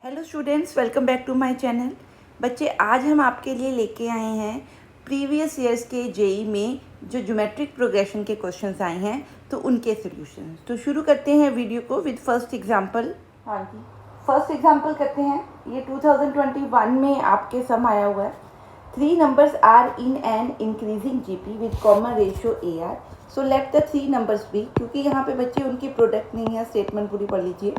Hello students, welcome back to my channel. बच्चे, आज हम आपके लिए लेके आए हैं प्रीवियस ईयर्स के जेई में जो ज्योमेट्रिक प्रोग्रेशन के क्वेश्चंस आए हैं तो उनके सॉल्यूशन। तो शुरू करते हैं वीडियो को विद फर्स्ट एग्जांपल। हाँ जी, फर्स्ट एग्जांपल करते हैं। ये 2021 में आपके सम आया हुआ है। 3 numbers are in an increasing GP with common ratio a r. So let the 3 numbers be, क्योंकि यहाँ पे बच्चे उनकी प्रोडक्ट नहीं है, स्टेटमेंट पूरी पढ़ लीजिए।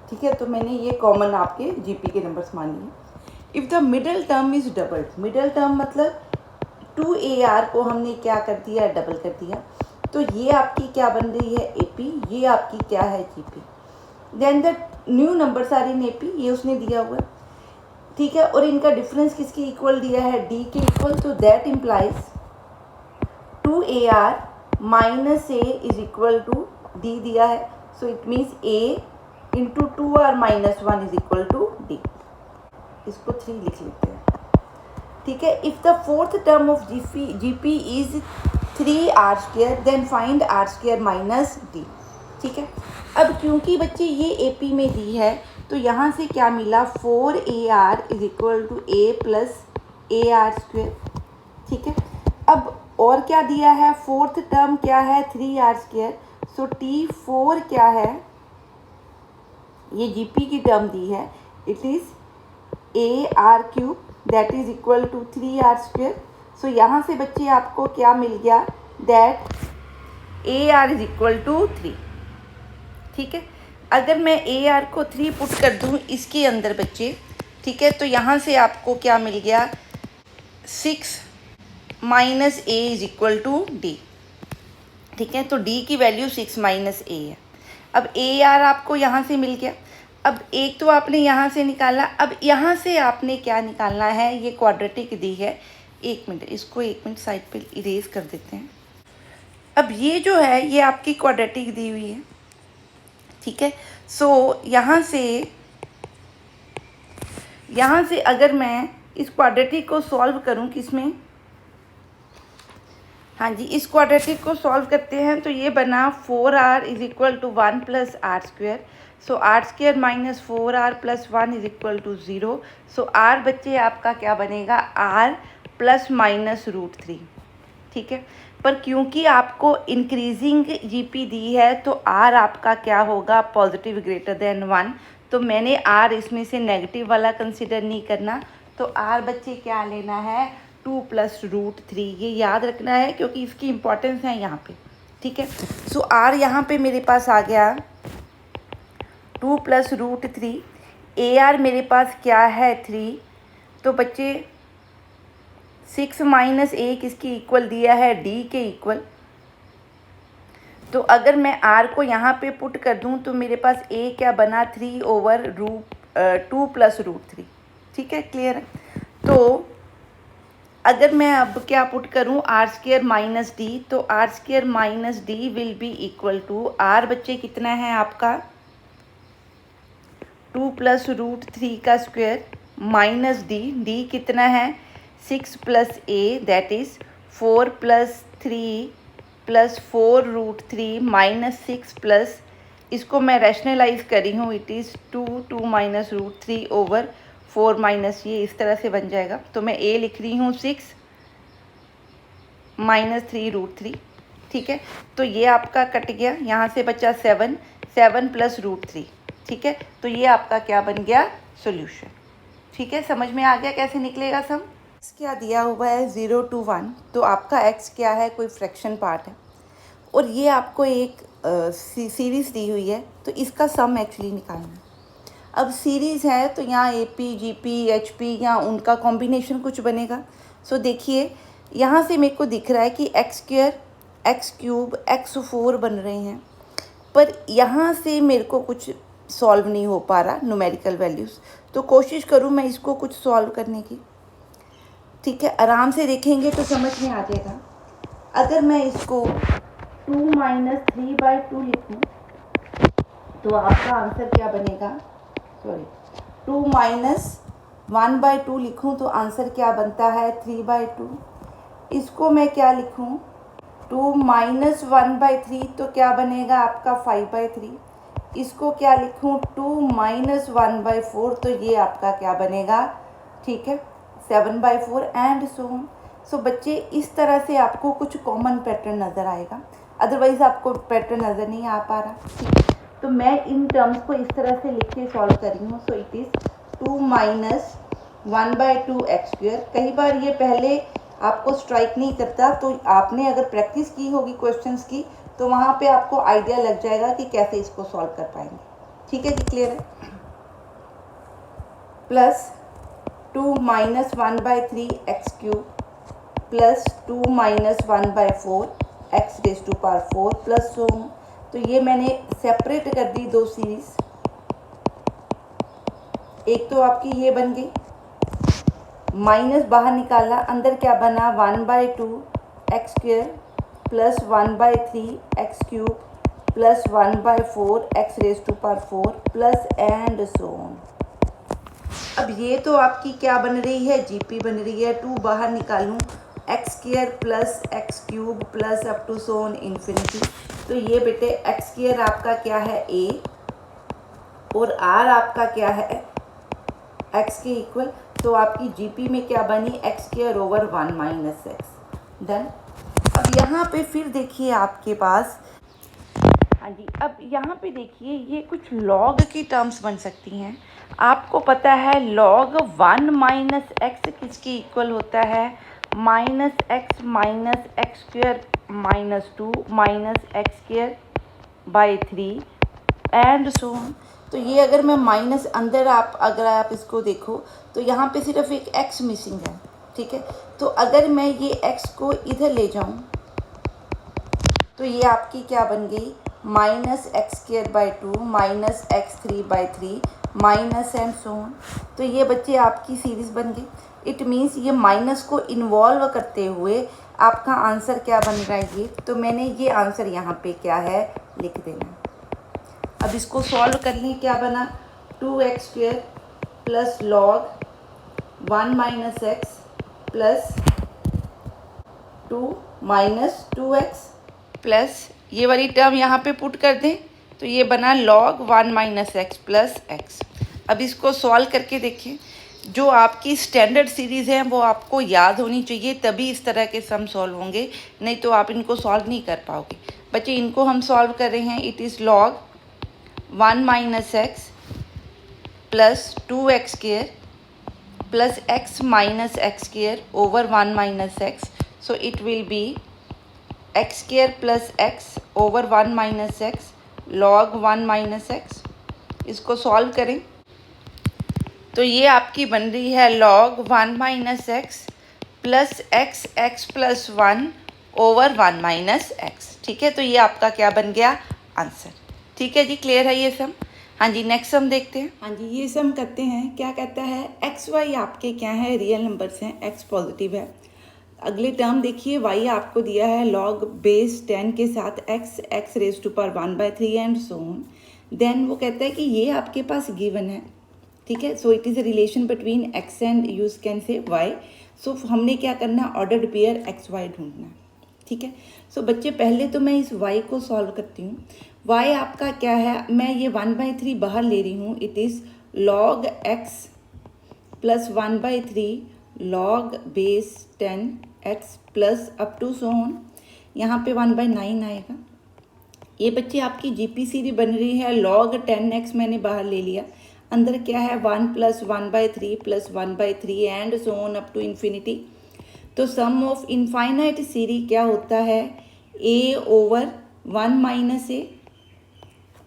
ठीक है, तो मैंने ये कॉमन आपके जीपी के नंबर्स मान लिए। If the middle term is doubled, middle term मतलब 2AR को हमने क्या कर दिया, डबल कर दिया। तो ये आपकी क्या बन रही है, एपी, ये आपकी क्या है, GP. Then the new numbers are in AP, ये उसने दिया हुआ है। ठीक है, और इनका डिफरेंस किसके इक्वल दिया है, डी के इक्वल। तो that implies 2AR minus a is equal to d दिया है। So it means a into 2R minus 1 is equal to d. इसको 3 लिख लेते हैं। ठीक है, if the fourth term of GP is 3R square then find R square minus d. ठीक है, अब क्योंकि बच्चे ये एपी में दी है तो यहाँ से क्या मिला, 4AR is equal to a plus AR square. ठीक है, अब और क्या दिया है, फोर्थ टर्म क्या है, 3R स्क्वायर। सो T4 क्या है, ये जीपी की टर्म दी है, it is AR cube that is equal to 3R square. So यहाँ से बच्चे आपको क्या मिल गया, that AR is equal to 3। ठीक है, अगर मैं AR को 3 पुट कर दूँ इसके अंदर बच्चे, ठीक है, तो यहाँ से आपको क्या मिल गया, 6 minus A is equal to d. ठीक है, तो D की वैल्यू 6 माइनस A है। अब AR आपको यहाँ से मिल गया। अब एक तो आपने यहाँ से निकाला, अब यहाँ से आपने क्या निकालना है, ये क्वाड्रेटिक दी है। एक मिनट, इसको 1 मिनट साइड पे इरेज कर देते हैं। अब ये जो है ये आपकी क्वाड्रेटिक दी हुई है। ठीक है, सो यहाँ से अगर मैं इस क्वाड्रेटिक को सॉल्व करूँ, किसमें, हाँ जी, इस क्वाड्रेटिक को सॉल्व करते हैं तो ये बना 4R is equal to 1 plus R square. So R square minus 4R plus 1 is equal to 0। So R बच्चे आपका क्या बनेगा, R प्लस माइनस √3। ठीक है, पर क्योंकि आपको इंक्रीजिंग जीपी दी है तो R आपका क्या होगा, पॉजिटिव ग्रेटर देन 1। तो मैंने R इसमें से नेगेटिव वाला कंसिडर नहीं करना। तो R बच्चे क्या लेना है, 2 प्लस √3। ये याद रखना है क्योंकि इसकी इम्पोर्टेंस है यहाँ पे। ठीक है, सो R यहाँ पे मेरे पास आ गया 2 प्लस √3। AR मेरे पास क्या है, 3। तो बच्चे 6 माइनस A किसकी इक्वल दिया है, D के इक्वल। तो अगर मैं R को यहाँ पे पुट कर दूँ तो मेरे पास A क्या बना, 3/2 प्लस √3। ठीक है, क्लियर है। तो अगर मैं अब क्या पुट करूँ, R स्क्वायर माइनस डी, तो R square minus d will be equal to, R बच्चे कितना है आपका, 2 प्लस √3 का स्क्वायर माइनस डी कितना है, 6 plus A that is 4 plus 3 plus 4 √3 minus 6 plus, इसको मैं रैशनलाइज करी हूँ, it is 2 minus √3 over 4 minus, ये इस तरह से बन जाएगा। तो मैं A लिख रही हूँ 6 माइनस 3 √3। ठीक है, तो ये आपका कट गया, यहाँ से बचा 7 प्लस √3। ठीक है, तो ये आपका क्या बन गया, सॉल्यूशन। ठीक है, समझ में आ गया कैसे निकलेगा सम। क्या दिया हुआ है, 0 to 1, तो आपका x क्या है, कोई फ्रैक्शन पार्ट है, और ये आपको एक सीरीज़ दी हुई है, तो इसका सम एक्चुअली निकालना है। अब सीरीज़ है तो यहाँ AP, GP, HP या उनका कॉम्बिनेशन कुछ बनेगा। सो देखिए, यहाँ से मेरे को दिख रहा है कि x square, x cube, x4 बन रहे हैं, पर यहाँ से मेरे को कुछ सॉल्व नहीं हो पा रहा न्यूमेरिकल वैल्यूज़। तो कोशिश करूँ मैं इसको कुछ सॉल्व करने की। ठीक है, आराम से देखेंगे तो समझ में आ जाएगा। अगर मैं इसको 2 माइनस 3/2 लिखूँ तो आपका आंसर क्या बनेगा, 2 माइनस 1/2 लिखूँ तो आंसर क्या बनता है, 3/2। इसको मैं क्या लिखूँ, 2 माइनस 1/3 तो क्या बनेगा आपका 5/3। इसको क्या लिखूँ 2 माइनस 1/4, तो ये आपका क्या बनेगा, ठीक है 7/4 एंड सो ऑन। सो बच्चे इस तरह से आपको कुछ कॉमन पैटर्न नज़र आएगा, अदरवाइज़ आपको पैटर्न नज़र नहीं आ पा रहा, ठीक है। तो मैं इन टर्म्स को इस तरह से लिख के सॉल्व कर रही हूँ। So it is 2 minus 1/2 x square. कई बार ये पहले आपको स्ट्राइक नहीं करता, तो आपने अगर प्रैक्टिस की होगी क्वेश्चंस की तो वहाँ पे आपको आइडिया लग जाएगा कि कैसे इसको सॉल्व कर पाएंगे, ठीक है जी, क्लियर है। Plus 2 minus 1/3 x cube plus 2 minus 1/4 x raise to power 4 plus so on. तो ये मैंने सेपरेट कर दी दो सीरीज, एक तो आपकी ये बन गई, माइनस बाहर निकाला, अंदर क्या बना 1/2 x square plus 1/3 x cube plus 1/4 x raise to power 4 plus and so on. अब ये तो आपकी क्या बन रही है, जीपी बन रही है। 2 बाहर निकालूं, x square plus x cube plus up to so on infinity. तो ये बेटे एक्स स्क्वायर आपका क्या है ए, और आर आपका क्या है एक्स के इक्वल। तो आपकी जीपी में क्या बनी, x square over 1 minus x. Done. अब यहाँ पे फिर देखिए आपके पास, हाँ जी, अब यहाँ पे देखिए ये कुछ लॉग की टर्म्स बन सकती हैं। आपको पता है लॉग 1 माइनस एक्स किसकी इक्वल होता है, minus x square minus 2 minus x square by 3 and so on. तो ये अगर मैं माइनस अंदर अगर आप इसको देखो तो यहाँ पे सिर्फ एक एक्स मिसिंग है, ठीक है। तो अगर मैं ये एक्स को इधर ले जाऊँ तो ये आपकी क्या बन गई, minus x square by 2 minus x3/3 minus and so on. तो ये बच्चे आपकी सीरीज़ बन गई। इट मीन्स ये माइनस को इन्वॉल्व करते हुए आपका आंसर क्या बन रहा है ये, तो मैंने ये आंसर यहाँ पे क्या है लिख देना। अब इसको सॉल्व कर लें, क्या बना 2x square plus log 1 minus x plus 2 minus 2x plus ये वाली टर्म यहाँ पे पुट कर दें, तो ये बना log 1 minus x plus x. अब इसको सॉल्व करके देखें, जो आपकी स्टैंडर्ड सीरीज़ है वो आपको याद होनी चाहिए, तभी इस तरह के सम सॉल्व होंगे, नहीं तो आप इनको सॉल्व नहीं कर पाओगे। बच्चे इनको हम सॉल्व कर रहे हैं, it is log 1 minus x plus 2x square plus x minus x square over 1 minus x. So it will B x square plus x over 1 minus x log 1 minus x. इसको solve करें तो ये आपकी बन रही है log 1 minus x plus x plus 1 over 1 minus x, ठीक है। तो ये आपका क्या बन गया आंसर, ठीक है जी, क्लियर है ये सम। हाँ जी, नेक्स्ट सम देखते हैं। हाँ जी, ये सम करते हैं। क्या कहता है, एक्स वाई आपके क्या है, रियल नंबर्स हैं, एक्स पॉजिटिव है। अगले टर्म देखिए, y आपको दिया है log बेस 10 के साथ x raise to power 1/3 and so on. Then वो कहता है कि ये आपके पास गिवन है, ठीक है। So it is a relation between x and you can say y। सो हमने क्या करना है, ऑर्डर्ड पेयर एक्स वाई ढूंढना है, ठीक है। सो बच्चे पहले तो मैं इस y को सॉल्व करती हूँ। y आपका क्या है, मैं ये 1/3 बाहर ले रही हूँ, it is log x plus 1/3 log base 10x plus up to so on. यहाँ पे 1/9 आएगा। ये बच्चे आपकी जीपीसीडी बन रही है, log 10x मैंने बाहर ले लिया, अंदर क्या है 1 plus 1/3 plus 1/3 and so on up to infinity. तो सम ऑफ इनफाइनाइट सीरीज क्या होता है, a ओवर 1 माइनस a,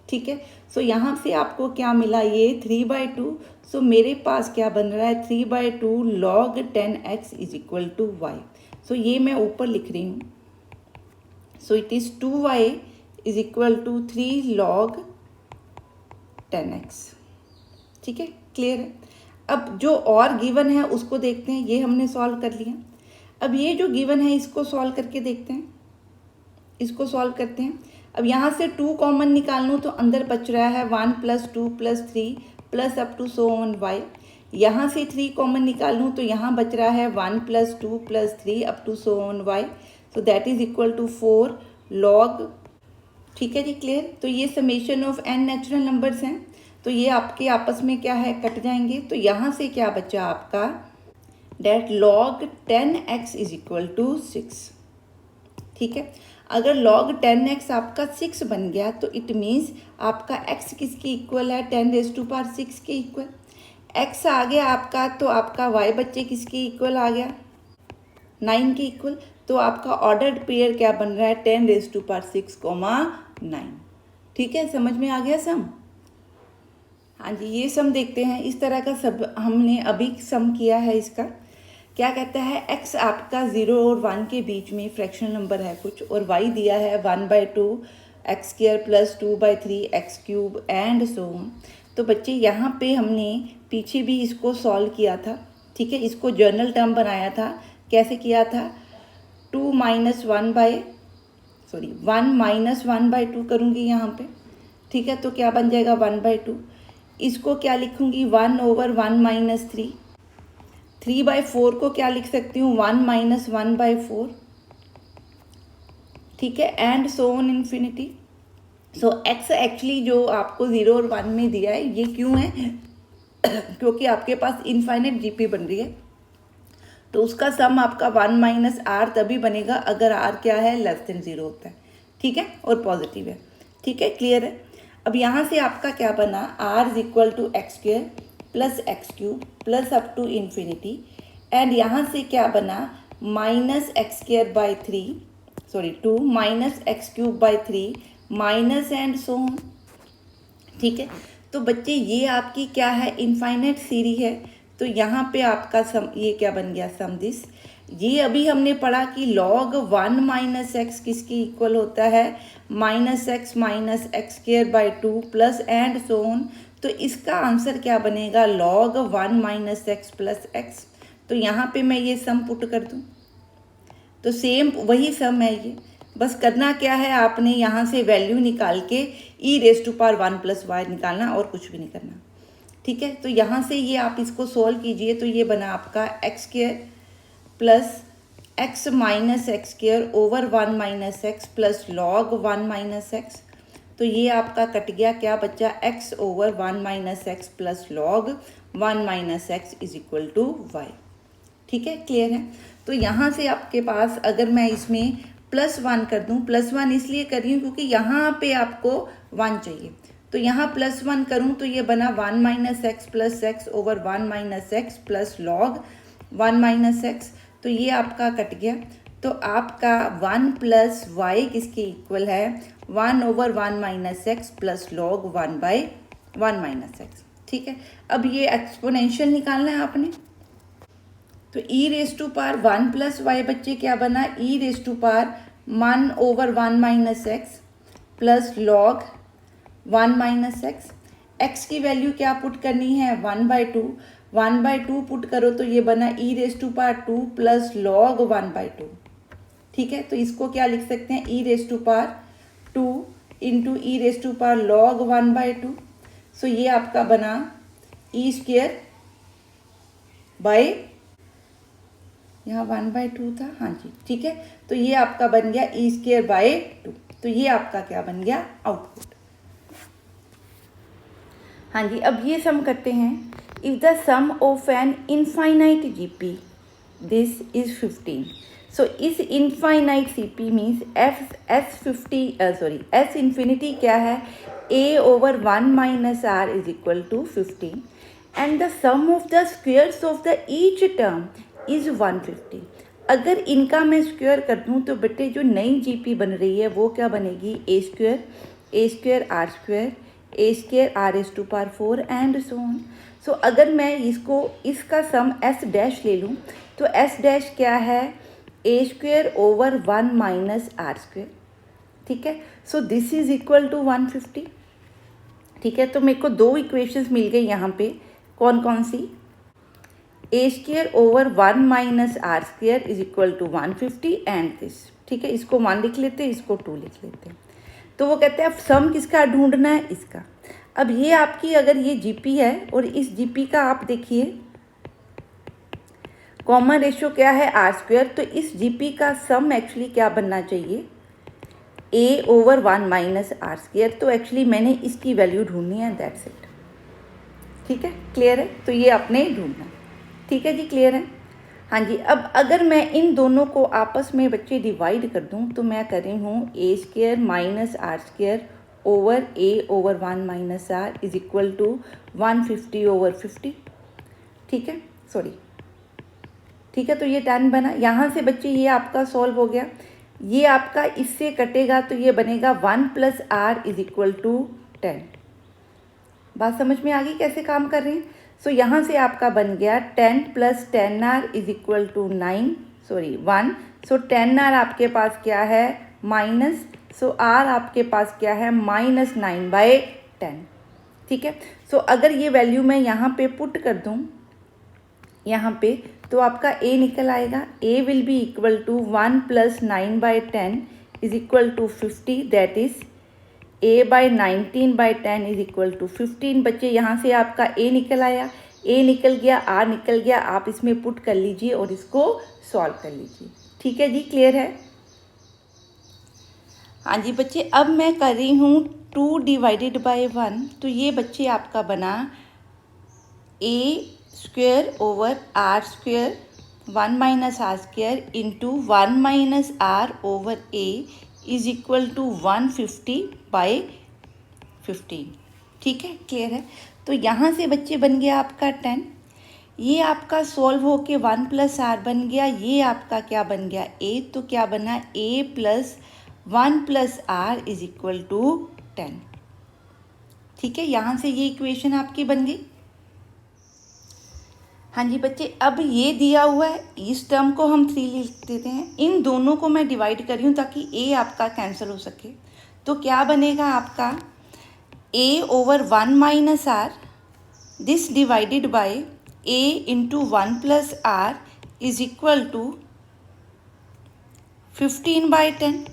ठीक है। सो यहाँ से आपको क्या मिला, ये 3/2। सो मेरे पास क्या बन रहा है, 3/2 log 10x is equal to y. So ये मैं ऊपर लिख रही हूँ। So it is 2y is equal to 3 log 10x, ठीक है, क्लियर है। अब जो और गिवन है उसको देखते हैं, ये हमने सॉल्व कर लिया। अब ये जो गिवन है इसको सॉल्व करके देखते हैं, इसको सॉल्व करते हैं। अब यहाँ से 2 कॉमन निकाल लूँ तो अंदर बच रहा है 1 plus 2 plus 3 plus up to so on y। यहाँ से 3 कॉमन निकाल लूँ तो यहाँ बच रहा है 1 plus 2 plus 3 up to so on y। So that is equal to 4 log ठीक है जी, क्लियर। तो ये summation of n natural numbers हैं, तो ये आपके आपस में क्या है, कट जाएंगे। तो यहाँ से क्या बचा आपका, that log 10x is equal to 6। ठीक है, अगर log 10x आपका 6 बन गया तो इट मीन्स आपका x किसके इक्वल है, 10⁻6 के इक्वल। x आ गया आपका, तो आपका y बच्चे किसके इक्वल आ गया, 9 के इक्वल। तो आपका ऑर्डर्ड पेयर क्या बन रहा है, 10⁻6, 9। ठीक है, समझ में आ गया सम। हाँ जी, ये सम देखते हैं। इस तरह का सब हमने अभी सम किया है। इसका क्या कहता है, x आपका 0 और 1 के बीच में फ्रैक्शनल नंबर है कुछ, और y दिया है 1/2 x² + 2/3 x³ and so on. तो बच्चे यहाँ पे हमने पीछे भी इसको सॉल्व किया था। ठीक है, इसको जर्नल टर्म बनाया था। कैसे किया था, 1 - 1/2 करूँगी यहाँ पे। ठीक है, तो क्या बन जाएगा 1/2। इसको क्या लिखूँगी, 1/1 - 3। 3/4 को क्या लिख सकती हूँ, 1 - 1/4। ठीक है, and so on infinity. So x actually जो आपको 0 और 1 में दिया है, ये क्यों है क्योंकि आपके पास इनफाइनाइट जीपी बन रही है, तो उसका सम आपका 1 - r तभी बनेगा अगर r क्या है, <0 होता है। ठीक है, और पॉजिटिव है। ठीक है, क्लियर है। अब यहाँ से आपका क्या बना, r = x² + x³ + up to infinity, and यहाँ से क्या बना, -x²/3 2 -x³/3 minus and so on. ठीक है, तो बच्चे ये आपकी क्या है, इनफाइनाइट सीरीज है। तो यहाँ पे आपका सम ये क्या बन गया, सम दिस। ये अभी हमने पढ़ा कि log 1 - x किसके इक्वल होता है, -x - x² + and so on. तो इसका आंसर क्या बनेगा, log 1 - x + x। तो यहाँ पे मैं ये सम पुट कर दूँ तो सेम वही सम है ये। बस करना क्या है, आपने यहाँ से वैल्यू निकाल के e⁻1 + y निकालना, और कुछ भी नहीं करना। ठीक है, तो यहाँ से ये आप इसको सोल्व कीजिए, तो ये बना आपका x² + x - x² over 1 - x + log 1 - x। तो ये आपका कट गया, क्या बचा, x over 1 - x + log 1 - x is equal to y। ठीक है, क्लियर है। तो यहाँ से आपके पास अगर मैं इसमें +1 कर दूँ, +1 इसलिए कर रही हूँ क्योंकि यहाँ पे आपको 1 चाहिए। तो यहाँ +1 करूँ तो ये बना 1 - x + x over 1 - x + log 1 - x। तो ये आपका कट गया। तो आपका 1 + y किसके इक्वल है, 1 ओवर 1 - x + log 1/1 - x। ठीक है, अब ये एक्सपोनेंशियल निकालना है आपने। तो e⁻1 + y बच्चे क्या बना, e⁻1 over 1 - x + log 1 - x। x की वैल्यू क्या पुट करनी है, 1/2। 1/2 पुट करो तो ये बना e⁻2 + log 1/2। ठीक है, तो इसको क्या लिख सकते हैं, e⁻2 × e⁻log 1/2। सो ये आपका बना e² बाय, यहाँ 1/2 था, हाँ जी, ठीक है। तो ये आपका बन गया e²/2। तो ये आपका क्या बन गया, आउटपुट। हाँ जी, अब ये सम करते हैं। If the sum of an infinite GP this is 15। So इस infinite CP means S infinity क्या है, a over 1 - r is equal to 15, and the sum of the squares of the each term is 150। अगर इनका मैं square कर दूँ तो बेटे जो नई जीपी बन रही है वो क्या बनेगी, a² r² a² r⁴ and so अगर मैं इसका सम s' ले लूँ तो s' क्या है, a² ओवर 1 - r²। ठीक है, so this is equal to 150। ठीक है, तो मेरे को दो इक्वेशंस मिल गई यहाँ पे, कौन कौन सी, a² over 1 - r² is equal to 150 and this. ठीक है, इसको 1 लिख लेते हैं, इसको 2 लिख लेते हैं। तो वो कहते हैं सम किसका ढूंढना है, इसका। अब ये आपकी अगर ये जीपी है और इस जीपी का आप देखिए कॉमन रेशियो क्या है, r²। तो इस जीपी का सम एक्चुअली क्या बनना चाहिए, ए ओवर 1 माइनस आर स्क्वायर। तो एक्चुअली मैंने इसकी वैल्यू ढूंढनी है, दैट्स इट। ठीक है, क्लियर है? तो ये आपने ढूंढना। ठीक है जी, क्लियर है? हाँ जी। अब अगर मैं इन दोनों को आपस में बच्चे डिवाइड कर दूं तो मैं कर रही हूँ a square minus r square over a over 1 minus r is equal to 150 over 50। ठीक है, सॉरी, ठीक है। तो ये 10 बना। यहाँ से बच्चे ये आपका सॉल्व हो गया। ये आपका इससे कटेगा तो ये बनेगा 1 plus r is equal to 10। बात समझ में आ गई कैसे काम कर रहे हैं? सो यहाँ से आपका बन गया 10 plus 10 r is equal to 9, sorry 1। So 10 r आपके पास क्या है? माइनस, सो आर आपके पास क्या है? माइनस 9/10। ठीक है। सो अगर ये वैल्यू मैं यहाँ पे पुट कर दूँ यहाँ पे, तो आपका a निकल आएगा। a will be equal to 1 plus 9/10 is equal to 50, that is a/19/10 is equal to 15। बच्चे यहाँ से आपका a निकल आया, a निकल गया, r निकल गया। आप इसमें पुट कर लीजिए और इसको सॉल्व कर लीजिए। ठीक है जी, क्लियर है? हाँ जी बच्चे, अब मैं कर रही हूँ 2 डिवाइडेड बाय 1। तो ये बच्चे आपका बना a square over r square 1 minus r square into 1 minus r over a is equal to 150/15। ठीक है, क्लियर है? तो यहाँ से बच्चे बन गया आपका 10। ये आपका सॉल्व हो के 1 प्लस आर बन गया। ये आपका क्या बन गया? a। तो क्या बना? a plus 1 plus r is equal to 10। ठीक है, यहाँ से ये इक्वेशन आपकी बन गई। हाँ जी बच्चे, अब ये दिया हुआ है, इस टर्म को हम 3 लिख देते हैं। इन दोनों को मैं डिवाइड कर रही हूँ ताकि a आपका कैंसिल हो सके। तो क्या बनेगा आपका? a over 1 minus r, this divided by a into 1 plus r is equal to 15/10।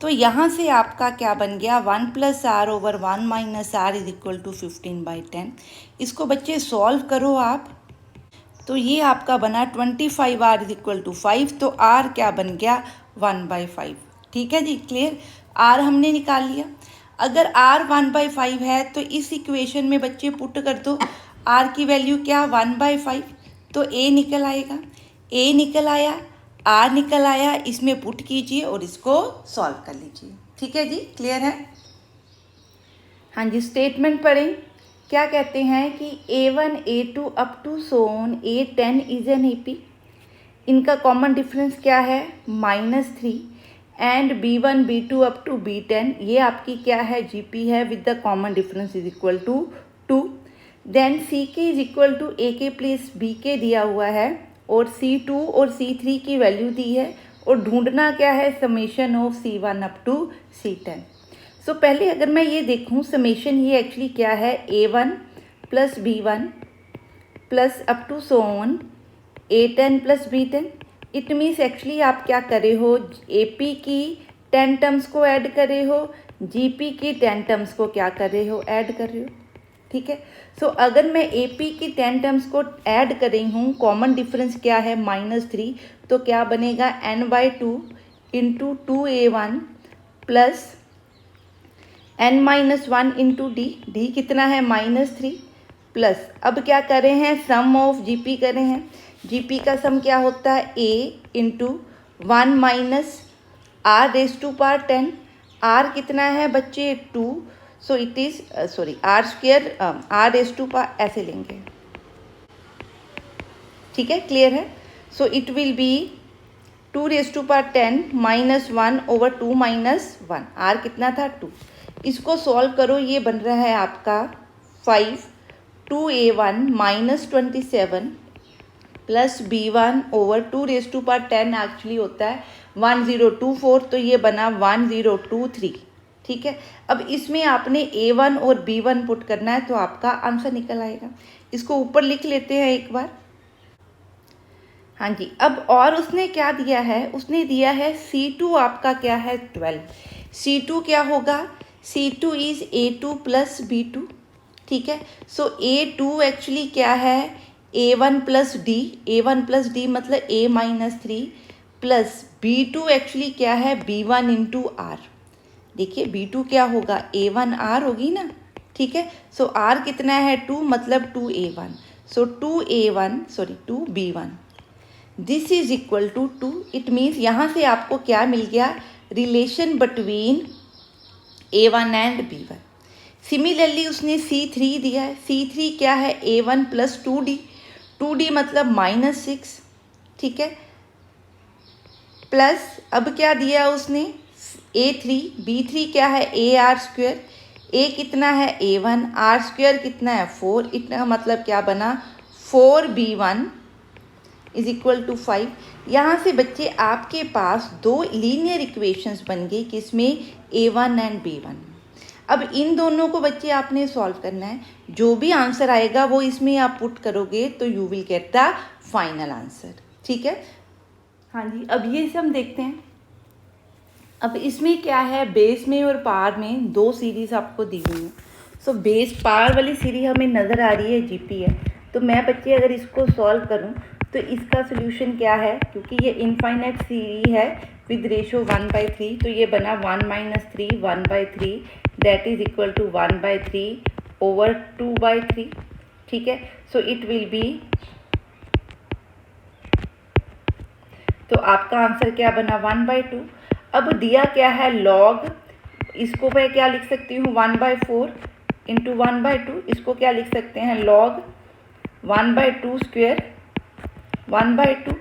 तो यहाँ से आपका क्या बन गया? 1 plus r over 1 minus r is equal to 15/10। इसको बच्चे सॉल्व करो आप। तो ये आपका बना 25r इज इक्वल टू 5। तो r क्या बन गया? 1/5। ठीक है जी, क्लियर? r हमने निकाल लिया। अगर r 1/5 है तो इस इक्वेशन में बच्चे पुट कर दो r की वैल्यू क्या? 1/5। तो a निकल आएगा, a निकल आया, r निकल आया। इसमें पुट कीजिए और इसको सॉल्व कर लीजिए। ठीक है जी, क्लियर है? हाँ जी, स्टेटमेंट पढ़ें। क्या कहते हैं कि A1 A2 up to so on A10 is an AP। इनका कॉमन डिफरेंस क्या है? -3। And B1 B2 up to B10, ये आपकी क्या है? GP है with the common difference is equal to 2। Then CK is equal to AK plus BK दिया हुआ है और C2 और C3 की वैल्यू दी है और ढूंढना क्या है? Summation of C1 up to C10। सो पहले अगर मैं ये देखूं समेशन, ये एक्चुअली क्या है? A1 plus B1 plus up to so on A10 plus B10। It means actually आप क्या कर रहे हो? AP की 10 टर्म्स को ऐड कर रहे हो, GP की 10 टर्म्स को क्या कर रहे हो? ऐड कर रहे हो। ठीक है। सो अगर मैं AP की 10 टर्म्स को ऐड कर रही हूँ, कॉमन डिफरेंस क्या है? -3। तो क्या बनेगा? n/2 into 2A1 plus n-1 into D कितना है? -3 प्लस, अब क्या कर रहे हैं? सम ऑफ GP कर रहे हैं। GP का सम क्या होता है? a into 1 minus r raise to power 10। r कितना है बच्चे? 2। So it is sorry r square r raise to power ऐसे लेंगे। ठीक है, क्लियर है? So it will be 2 raise to power 10 -1 over 2 minus 1। r कितना था? 2। इसको सॉल्व करो, ये बन रहा है आपका 5 2A1 -27 plus B1 over 2 raise to power 10 actually होता है 1024। तो ये बना 1023। ठीक है। अब इसमें आपने A1 और B1 पुट करना है तो आपका आंसर निकल आएगा। इसको ऊपर लिख लेते हैं एक बार। हाँ जी, अब और उसने क्या दिया है? उसने दिया है C2 आपका क्या है? 12। C2 क्या होगा? C2 is A2 plus B2। ठीक है। सो A2 एक्चुअली क्या है? A1 plus D। A1 plus D मतलब A -3 प्लस B2 एक्चुअली क्या है? B1 into R। देखिए B2 क्या होगा, A1R होगी ना, ठीक है। सो R कितना है 2, मतलब 2A1, so 2B1 this is equal to 2। It means यहाँ से आपको क्या मिल गया, relation between A1 and B1। Similarly उसने C3 दिया है, C3 क्या है, A1 प्लस 2D, 2D मतलब -6, ठीक है, प्लस अब क्या दिया उसने A3, B3 क्या है AR², A कितना है A1, R² कितना है 4, इतना मतलब क्या बना 4B1 इज इक्वल टू 5। यहाँ से बच्चे आपके पास दो लीनियर इक्वेशंस बन गई, किसमें A1 एंड B1। अब इन दोनों को बच्चे आपने सॉल्व करना है, जो भी आंसर आएगा वो इसमें आप पुट करोगे तो you will get the final answer, ठीक है। हाँ जी, अब ये हम देखते हैं। अब इसमें क्या है, बेस में और पावर में दो सीरीज आपको दी हुई है। सो बेस पावर वाली सीरीज हमें नज़र आ रही है GP है, तो मैं बच्चे अगर इसको सॉल्व करूं तो इसका सोल्यूशन क्या है, क्योंकि ये इनफाइनाइट सीरीज है विद रेशो 1/3, तो ये बना 1 - 3 1/3 that is equal to 1/3 over 2/3, ठीक है। सो इट विल बी, तो आपका आंसर क्या बना 1/2। अब दिया क्या है लॉग, इसको मैं क्या लिख सकती हूँ 1/4 इंटू 1/2, इसको क्या लिख सकते हैं लॉग 1/2 स्क्वेयर 1/2,